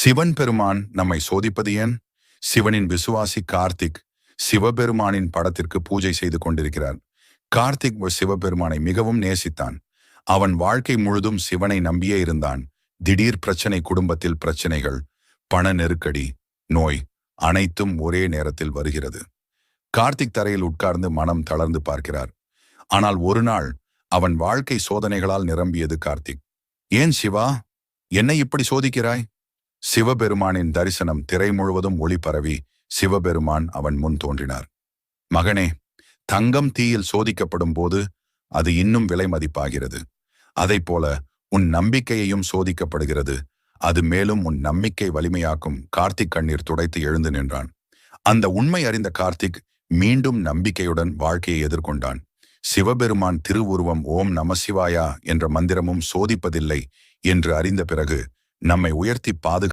சிவன் பெருமான் நம்மை சோதிப்பது ஏன்? சிவனின் விசுவாசி கார்த்திக் சிவபெருமானின் படத்திற்கு பூஜை செய்து கொண்டிருக்கிறார். கார்த்திக் சிவபெருமானை மிகவும் நேசித்தான். அவன் வாழ்க்கை முழுதும் சிவனை நம்பியே இருந்தான். திடீர் பிரச்சனை, குடும்பத்தில் பிரச்சனைகள், பண நெருக்கடி, நோய், அனைத்தும் ஒரே நேரத்தில் வருகிறது. கார்த்திக் தரையில் உட்கார்ந்து மனம் தளர்ந்து பார்க்கிறார். ஆனால் ஒரு நாள் அவன் வாழ்க்கை சோதனைகளால் நிரம்பியது. கார்த்திக், ஏன் சிவா என்னை இப்படி சோதிக்கிறாய்? சிவபெருமானின் தரிசனம் திரை முழுவதும் ஒளி பரவி சிவபெருமான் அவன் முன் தோன்றினார். மகனே, தங்கம் தீயில் சோதிக்கப்படும் போது அது இன்னும் விலை மதிப்பாகிறது. அதைப்போல உன் நம்பிக்கையையும் சோதிக்கப்படுகிறது. அது மேலும் உன் நம்பிக்கை வலிமையாக்கும். கார்த்திக் கண்ணீர் துடைத்து எழுந்து நின்றான். அந்த உண்மை அறிந்த கார்த்திக் மீண்டும் நம்பிக்கையுடன் வாழ்க்கையை எதிர்கொண்டான். சிவபெருமான் திருவுருவம் ஓம் நமசிவாயா என்ற மந்திரமும் சோதிப்பதில்லை என்று அறிந்த பிறகு நம்மை உயர்த்தி